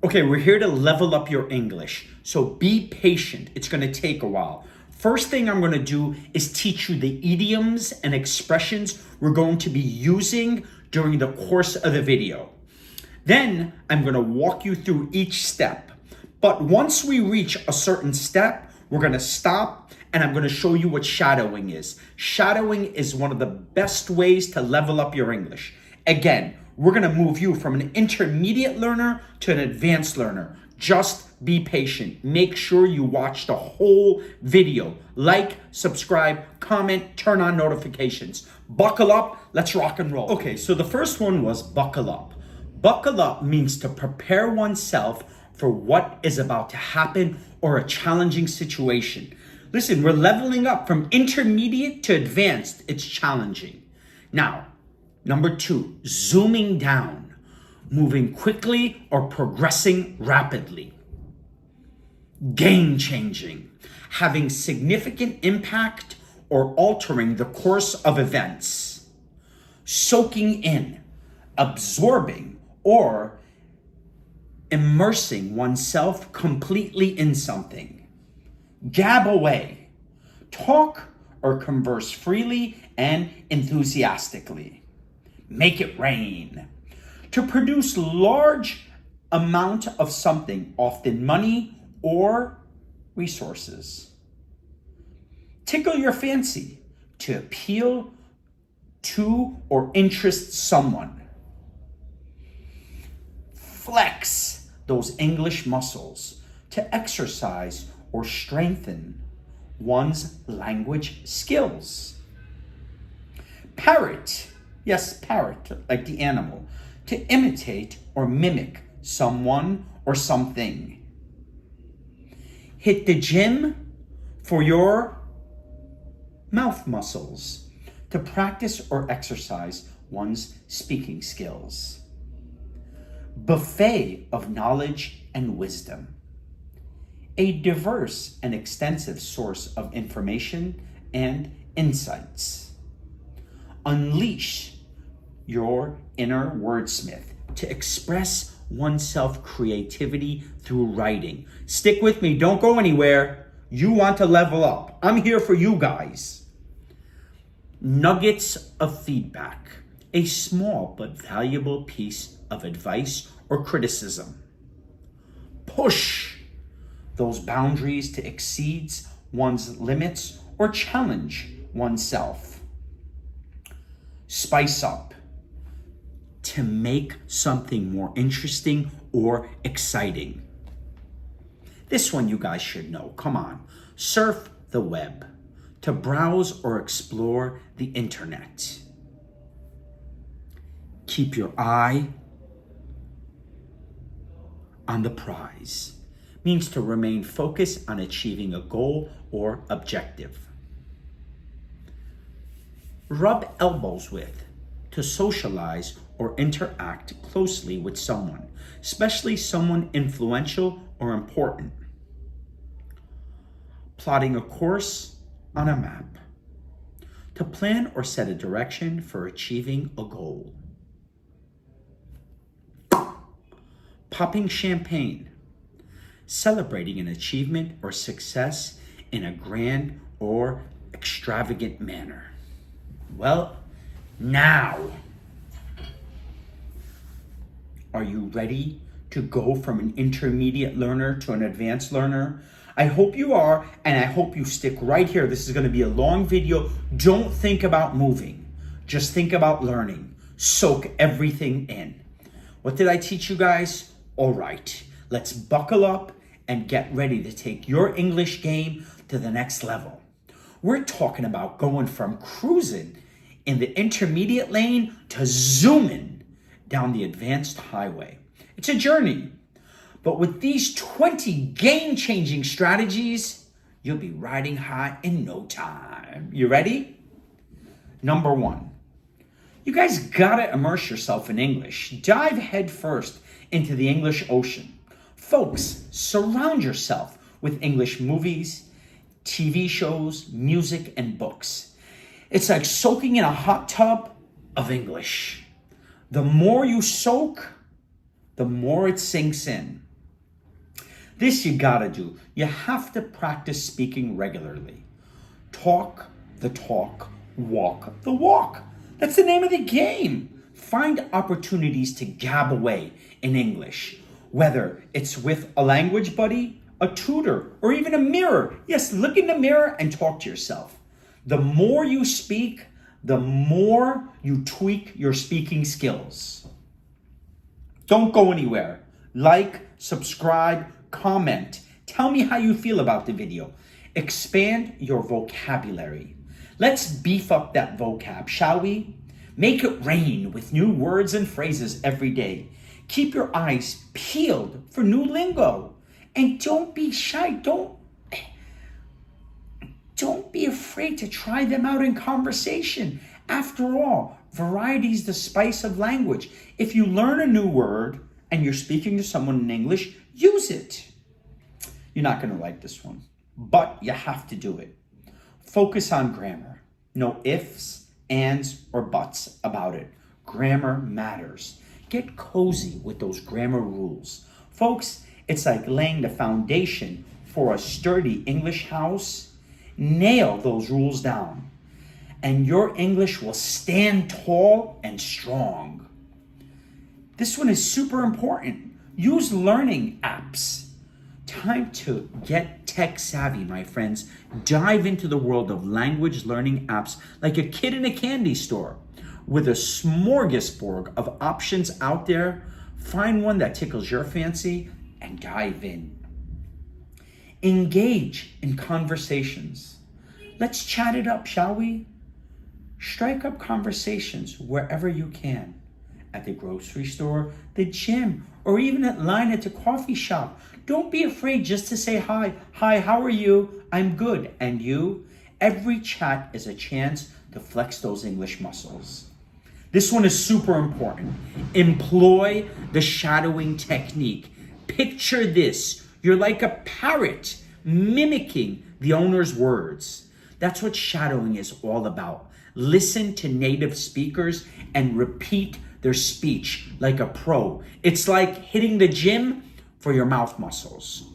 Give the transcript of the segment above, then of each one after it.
Okay, we're here to level up your English. So be patient. It's going to take a while. First thing I'm going to do is teach you the idioms and expressions we're going to be using during the course of the video. Then I'm going to walk you through each step. But once we reach a certain step, we're going to stop and I'm going to show you what shadowing is. Shadowing is one of the best ways to level up your English. Again, we're going to move you from an intermediate learner to an advanced learner. Just be patient. Make sure you watch the whole video. Like, subscribe, comment, turn on notifications. Buckle up. Let's rock and roll. Okay, so the first one was buckle up. Buckle up means to prepare oneself for what is about to happen or a challenging situation. Listen, we're leveling up from intermediate to advanced. It's challenging. Now, number 2, zooming down, moving quickly or progressing rapidly. Game changing, having significant impact or altering the course of events. Soaking in, absorbing, or immersing oneself completely in something. Gab away, talk or converse freely and enthusiastically. Make it rain, to produce large amount of something, often money or resources. Tickle your fancy, to appeal to or interest someone. Flex those English muscles, to exercise or strengthen one's language skills. Parrot, yes, parrot, like the animal, to imitate or mimic someone or something. Hit the gym for your mouth muscles, to practice or exercise one's speaking skills. Buffet of knowledge and wisdom. A diverse and extensive source of information and insights. Unleash your inner wordsmith, to express oneself creativity through writing. Stick with me, don't go anywhere. You want to level up. I'm here for you guys. Nuggets of feedback, a small but valuable piece of advice or criticism. Push those boundaries to exceed one's limits or challenge oneself. Spice up, to make something more interesting or exciting. This one you guys should know. Come on. Surf the web, to browse or explore the internet. Keep your eye on the prize, means to remain focused on achieving a goal or objective. Rub elbows with, to socialize or interact closely with someone, especially someone influential or important. Plotting a course on a map, to plan or set a direction for achieving a goal. Popping champagne, celebrating an achievement or success in a grand or extravagant manner. Well, now, are you ready to go from an intermediate learner to an advanced learner? I hope you are, and I hope you stick right here. This is going to be a long video. Don't think about moving. Just think about learning. Soak everything in. What did I teach you guys? All right, let's buckle up and get ready to take your English game to the next level. We're talking about going from cruising in the intermediate lane to zooming down the advanced highway. It's a journey, but with these 20 game-changing strategies, you'll be riding high in no time. You ready? Number 1, you guys gotta immerse yourself in English. Dive headfirst into the English Ocean. Folks, surround yourself with English movies, TV shows, music, and books. It's like soaking in a hot tub of English. The more you soak, the more it sinks in. This you gotta do. You have to practice speaking regularly. Talk the talk, walk the walk. That's the name of the game. Find opportunities to gab away in English, whether it's with a language buddy, a tutor, or even a mirror. Yes, look in the mirror and talk to yourself. The more you speak, the more you tweak your speaking skills. Don't go anywhere. Like, subscribe, comment. Tell me how you feel about the video. Expand your vocabulary. Let's beef up that vocab, shall we? Make it rain with new words and phrases every day. Keep your eyes peeled for new lingo. And don't be shy. Don't be afraid to try them out in conversation. After all, variety is the spice of language. If you learn a new word and you're speaking to someone in English, use it. You're not going to like this one, but you have to do it. Focus on grammar. No ifs, ands, or buts about it. Grammar matters. Get cozy with those grammar rules. Folks, it's like laying the foundation for a sturdy English house. Nail those rules down, and your English will stand tall and strong. This one is super important. Use learning apps. Time to get tech savvy, my friends. Dive into the world of language learning apps like a kid in a candy store. With a smorgasbord of options out there, find one that tickles your fancy and dive in. Engage in conversations. Let's chat it up, shall we? Strike up conversations wherever you can. At the grocery store, the gym, or even at line at the coffee shop. Don't be afraid just to say hi. Hi, how are you? I'm good. And you? Every chat is a chance to flex those English muscles. This one is super important. Employ the shadowing technique. Picture this. You're like a parrot mimicking the owner's words. That's what shadowing is all about. Listen to native speakers and repeat their speech like a pro. It's like hitting the gym for your mouth muscles.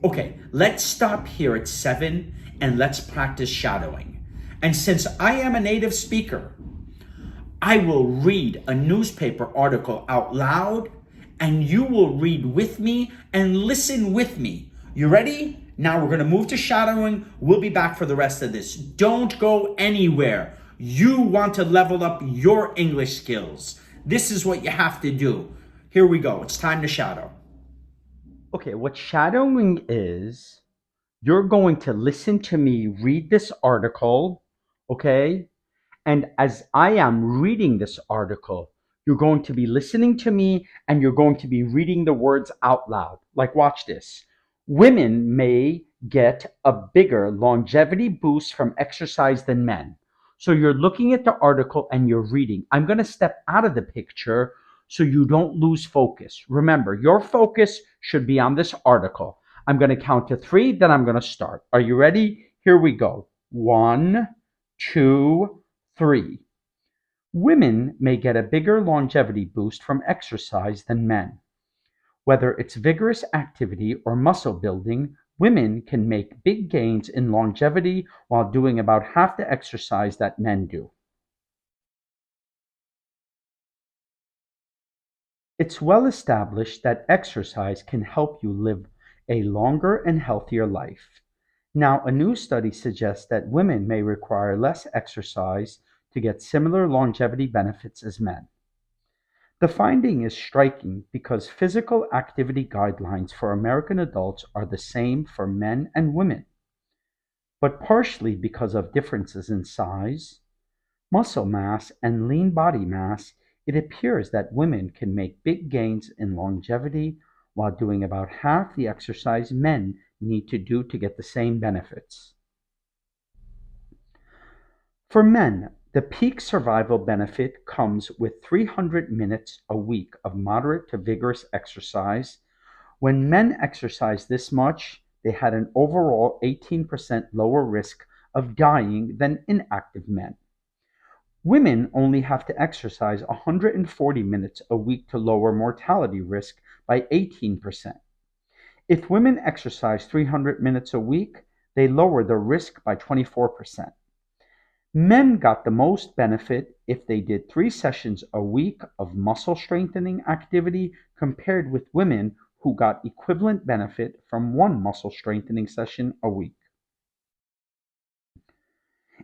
Okay, let's stop here at 7 and let's practice shadowing. And since I am a native speaker, I will read a newspaper article out loud and you will read with me and listen with me. You ready? Now we're going to move to shadowing. We'll be back for the rest of this. Don't go anywhere. You want to level up your English skills. This is what you have to do. Here we go. It's time to shadow. Okay, what shadowing is, you're going to listen to me read this article, okay? And as I am reading this article, you're going to be listening to me and you're going to be reading the words out loud. Like, watch this. Women may get a bigger longevity boost from exercise than men. So you're looking at the article and you're reading. I'm going to step out of the picture so you don't lose focus. Remember, your focus should be on this article. I'm going to count to 3, then I'm going to start. Are you ready? Here we go. 1, 2, 3. Women may get a bigger longevity boost from exercise than men. Whether it's vigorous activity or muscle building, women can make big gains in longevity while doing about half the exercise that men do. It's well established that exercise can help you live a longer and healthier life. Now, a new study suggests that women may require less exercise to get similar longevity benefits as men. The finding is striking because physical activity guidelines for American adults are the same for men and women, but partially because of differences in size, muscle mass, and lean body mass, it appears that women can make big gains in longevity while doing about half the exercise men need to do to get the same benefits. For men, the peak survival benefit comes with 300 minutes a week of moderate to vigorous exercise. When men exercised this much, they had an overall 18% lower risk of dying than inactive men. Women only have to exercise 140 minutes a week to lower mortality risk by 18%. If women exercise 300 minutes a week, they lower their risk by 24%. Men got the most benefit if they did 3 sessions a week of muscle strengthening activity compared with women who got equivalent benefit from one muscle strengthening session a week.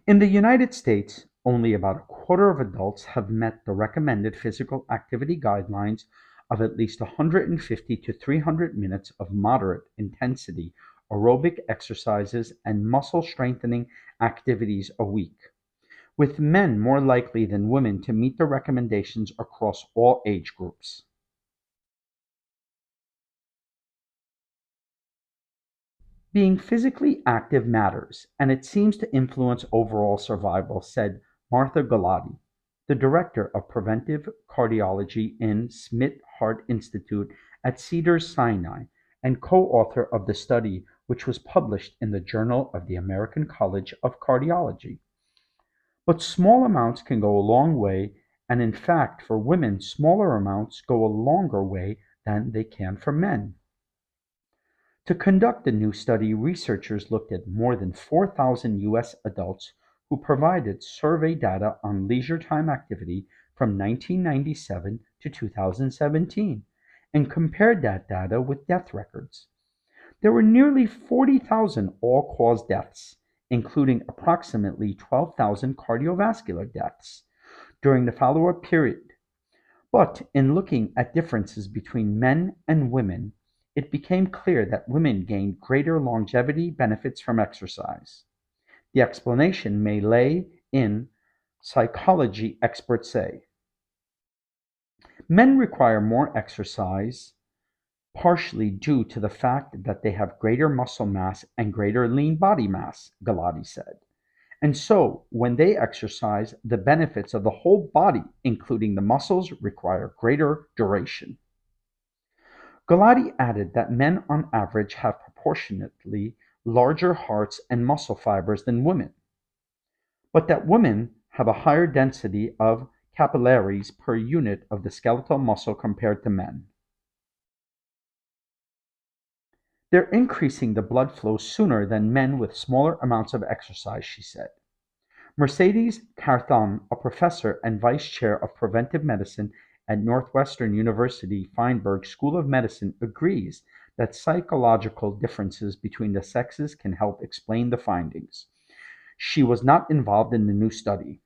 In the United States, only about a quarter of adults have met the recommended physical activity guidelines of at least 150 to 300 minutes of moderate intensity aerobic exercises and muscle strengthening activities a week, with men more likely than women to meet the recommendations across all age groups. Being physically active matters, and it seems to influence overall survival, said Martha Galati, the director of preventive cardiology in Smith Heart Institute at Cedars-Sinai and co-author of the study, which was published in the Journal of the American College of Cardiology. But small amounts can go a long way, and in fact, for women, smaller amounts go a longer way than they can for men. To conduct the new study, researchers looked at more than 4,000 US adults who provided survey data on leisure time activity from 1997 to 2017 and compared that data with death records. There were nearly 40,000 all-cause deaths, including approximately 12,000 cardiovascular deaths during the follow-up period. But in looking at differences between men and women, it became clear that women gained greater longevity benefits from exercise. The explanation may lay in psychology, experts say. Men require more exercise, partially due to the fact that they have greater muscle mass and greater lean body mass, Galati said. And so, when they exercise, the benefits of the whole body, including the muscles, require greater duration. Galati added that men on average have proportionately larger hearts and muscle fibers than women, but that women have a higher density of capillaries per unit of the skeletal muscle compared to men. They're increasing the blood flow sooner than men with smaller amounts of exercise, she said. Mercedes Carthon, a professor and vice chair of preventive medicine at Northwestern University Feinberg School of Medicine, agrees that psychological differences between the sexes can help explain the findings. She was not involved in the new study.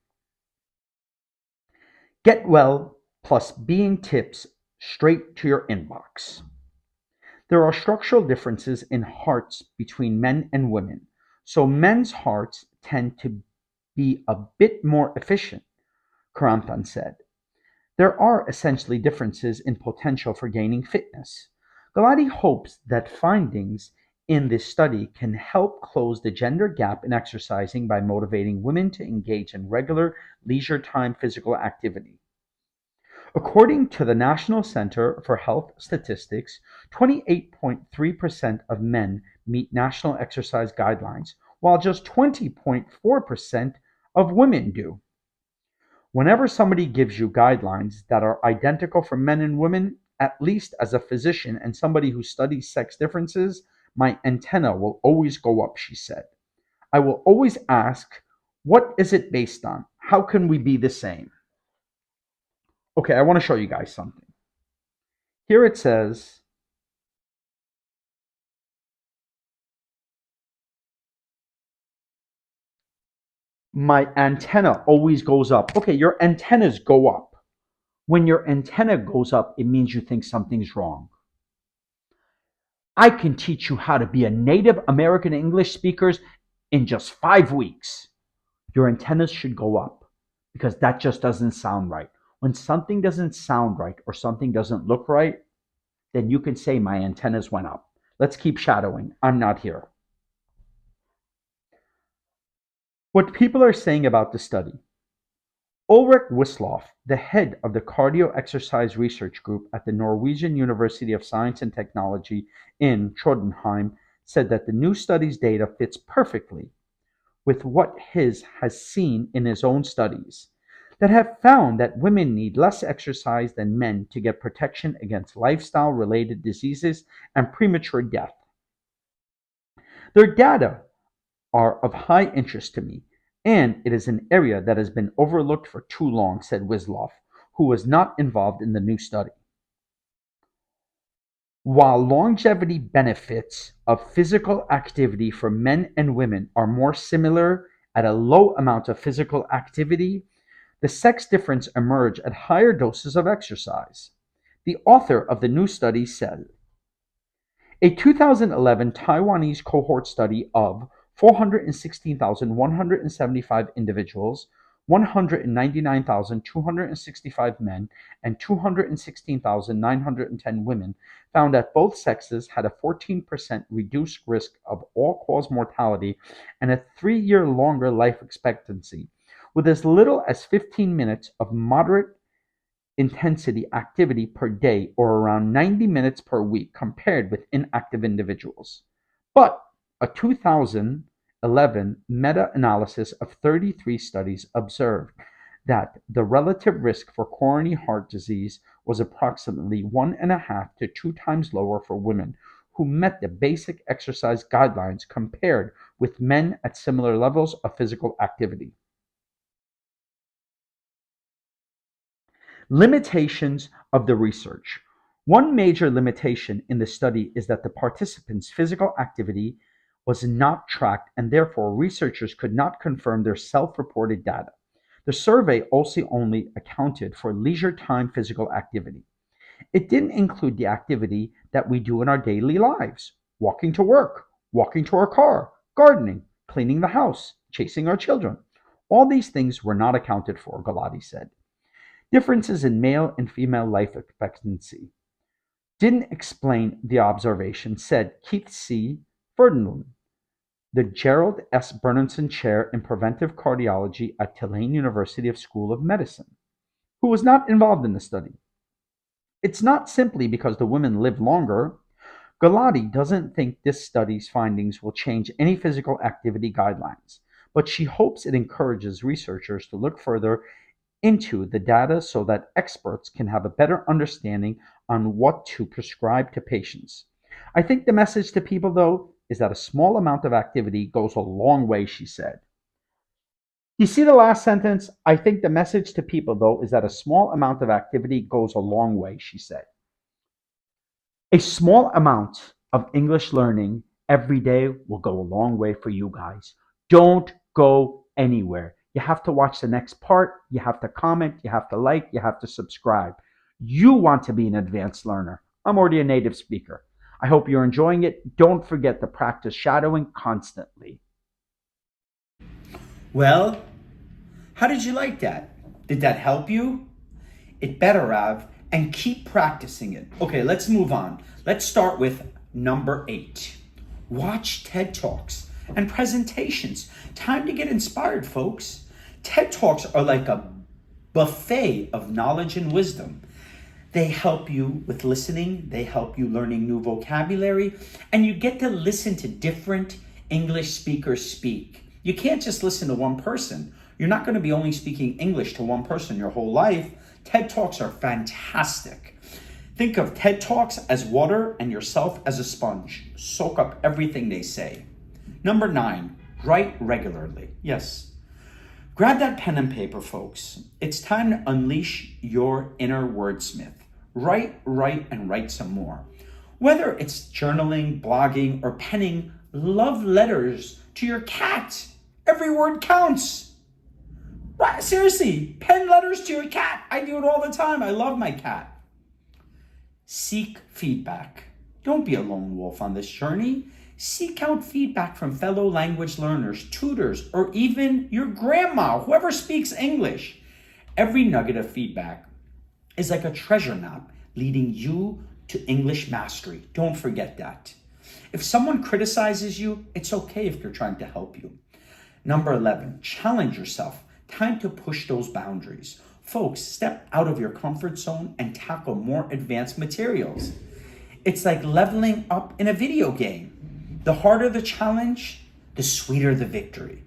Get well plus being tips straight to your inbox. There are structural differences in hearts between men and women, so men's hearts tend to be a bit more efficient, Karamtan said. There are essentially differences in potential for gaining fitness. Galati hopes that findings in this study can help close the gender gap in exercising by motivating women to engage in regular leisure time physical activity. According to the National Center for Health Statistics, 28.3% of men meet national exercise guidelines, while just 20.4% of women do. Whenever somebody gives you guidelines that are identical for men and women, at least as a physician and somebody who studies sex differences, my antenna will always go up, she said. I will always ask, what is it based on? How can we be the same? Okay, I want to show you guys something. Here it says, my antenna always goes up. Okay, your antennas go up. When your antenna goes up, it means you think something's wrong. I can teach you how to be a native American English speaker in just 5 weeks. Your antennas should go up because that just doesn't sound right. When something doesn't sound right or something doesn't look right, then you can say my antennas went up. Let's keep shadowing. I'm not here. What people are saying about the study. Ulrich Wisloff, the head of the Cardio Exercise Research Group at the Norwegian University of Science and Technology in Trondheim, said that the new study's data fits perfectly with what his has seen in his own studies. that have found that women need less exercise than men to get protection against lifestyle related diseases and premature death. Their data are of high interest to me, and it is an area that has been overlooked for too long, said Wisloff, who was not involved in the new study. While longevity benefits of physical activity for men and women are more similar at a low amount of physical activity, the sex difference emerged at higher doses of exercise. The author of the new study said, a 2011 Taiwanese cohort study of 416,175 individuals, 199,265 men, and 216,910 women found that both sexes had a 14% reduced risk of all cause mortality and a 3-year longer life expectancy, with as little as 15 minutes of moderate intensity activity per day, or around 90 minutes per week, compared with inactive individuals. But a 2011 meta analysis of 33 studies observed that the relative risk for coronary heart disease was approximately 1.5 to 2 times lower for women who met the basic exercise guidelines compared with men at similar levels of physical activity. Limitations of the research. One major limitation in the study is that the participants' physical activity was not tracked, and therefore researchers could not confirm their self-reported data. The survey also only accounted for leisure time physical activity. It didn't include the activity that we do in our daily lives: walking to work, walking to our car, gardening, cleaning the house, chasing our children. All these things were not accounted for, Galati said. Differences in male and female life expectancy didn't explain the observation, said Keith C. Ferdinand, the Gerald S. Bernardson Chair in Preventive Cardiology at Tulane University School of Medicine, who was not involved in the study. It's not simply because the women live longer. Galati doesn't think this study's findings will change any physical activity guidelines, but she hopes it encourages researchers to look further into the data so that experts can have a better understanding on what to prescribe to patients. I think the message to people, though, is that a small amount of activity goes a long way, she said. You see the last sentence? I think the message to people, though, is that a small amount of activity goes a long way, she said. A small amount of English learning every day will go a long way for you guys. Don't go anywhere. You have to watch the next part. You have to comment. You have to like. You have to subscribe. You want to be an advanced learner. I'm already a native speaker. I hope you're enjoying it. Don't forget to practice shadowing constantly. Well, how did you like that? Did that help you? It better have, and keep practicing it. Okay, let's move on. Let's start with number 8. Watch TED Talks and presentations. Time to get inspired, folks. TED Talks are like a buffet of knowledge and wisdom. They help you with listening, they help you learning new vocabulary, and you get to listen to different English speakers speak. You can't just listen to one person. You're not going to be only speaking English to one person your whole life. TED Talks are fantastic. Think of TED Talks as water and yourself as a sponge. Soak up everything they say. Number 9, write regularly. Yes. Grab that pen and paper, folks. It's time to unleash your inner wordsmith. Write, and write some more. Whether it's journaling, blogging, or penning love letters to your cat, every word counts. Seriously, pen letters to your cat. I do it all the time. I love my cat. Seek feedback. Don't be a lone wolf on this journey. Seek out feedback from fellow language learners, tutors, or even your grandma, whoever speaks English. Every nugget of feedback is like a treasure map leading you to English mastery. Don't forget that. If someone criticizes you, it's okay if they're trying to help you. Number 11, challenge yourself. Time to push those boundaries. Folks, step out of your comfort zone and tackle more advanced materials. It's like leveling up in a video game. The harder the challenge, the sweeter the victory.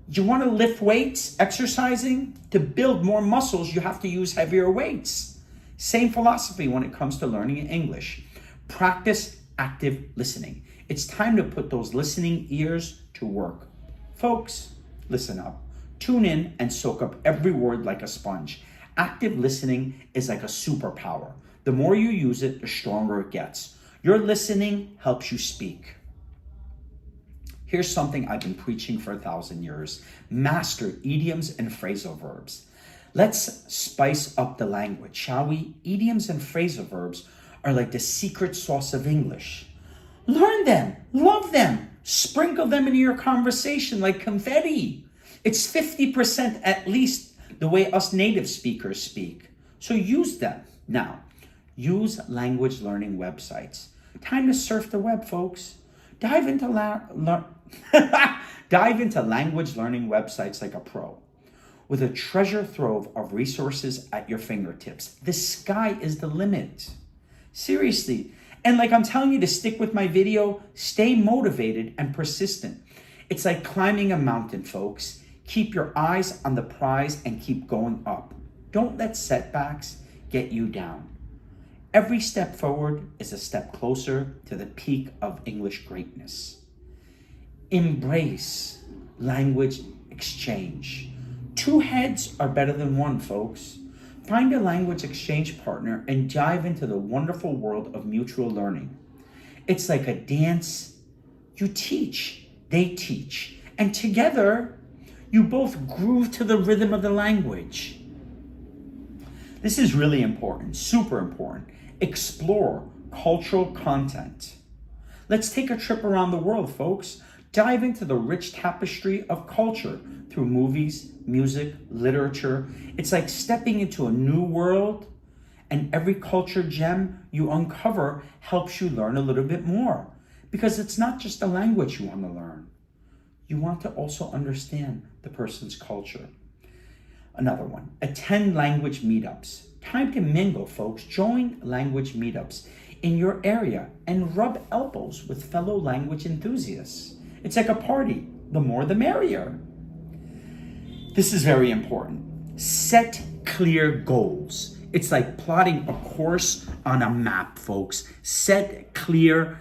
You want to lift weights, exercising? To build more muscles, you have to use heavier weights. Same philosophy when it comes to learning English. Practice active listening. It's time to put those listening ears to work. Folks, listen up. Tune in and soak up every word like a sponge. Active listening is like a superpower. The more you use it, the stronger it gets. Your listening helps you speak. Here's something I've been preaching for 1,000 years. Master idioms and phrasal verbs. Let's spice up the language, shall we? Idioms and phrasal verbs are like the secret sauce of English. Learn them, love them, sprinkle them into your conversation like confetti. It's 50% at least the way us native speakers speak. So use them. Now, use language learning websites. Time to surf the web, folks. Dive into language learning websites like a pro. With a treasure trove of resources at your fingertips. The sky is the limit. Seriously. And like I'm telling you to stick with my video, stay motivated and persistent. It's like climbing a mountain, folks. Keep your eyes on the prize and keep going up. Don't let setbacks get you down. Every step forward is a step closer to the peak of English greatness. Embrace language exchange. Two heads are better than one, folks. Find a language exchange partner and dive into the wonderful world of mutual learning. It's like a dance. You teach, they teach, and together you both groove to the rhythm of the language. This is really important, super important. Explore cultural content. Let's take a trip around the world, folks. Dive into the rich tapestry of culture through movies, music, literature. It's like stepping into a new world, and every culture gem you uncover helps you learn a little bit more. Because it's not just a language you want to learn. You want to also understand the person's culture. Another one, attend language meetups. Time to mingle, folks. Join language meetups in your area and rub elbows with fellow language enthusiasts. It's like a party. The more, the merrier. This is very important. Set clear goals. It's like plotting a course on a map, folks. Set clear,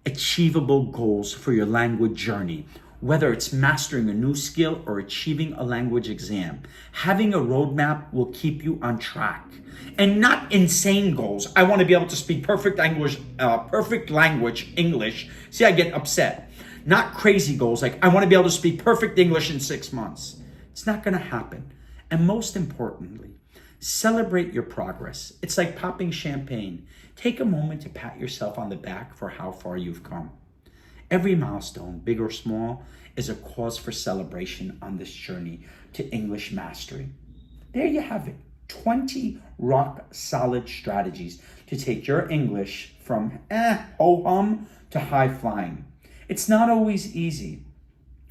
achievable goals for your language journey. Whether it's mastering a new skill or achieving a language exam, having a roadmap will keep you on track. And not insane goals. I want to be able to speak perfect language, English. See, I get upset. Not crazy goals like I want to be able to speak perfect English in 6 months. It's not going to happen. And most importantly, celebrate your progress. It's like popping champagne. Take a moment to pat yourself on the back for how far you've come. Every milestone, big or small, is a cause for celebration on this journey to English mastery. There you have it. 20 rock-solid strategies to take your English from ho-hum to high-flying. It's not always easy,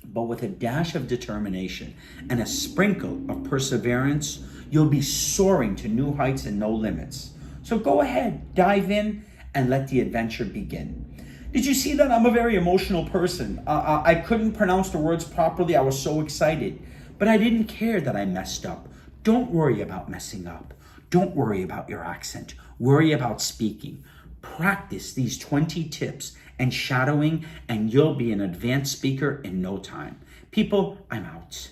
but with a dash of determination and a sprinkle of perseverance, you'll be soaring to new heights and no limits. So go ahead, dive in, and let the adventure begin. Did you see that? I'm a very emotional person. I couldn't pronounce the words properly. I was so excited, but I didn't care that I messed up. Don't worry about messing up. Don't worry about your accent. Worry about speaking. Practice these 20 tips and shadowing, and you'll be an advanced speaker in no time. People, I'm out.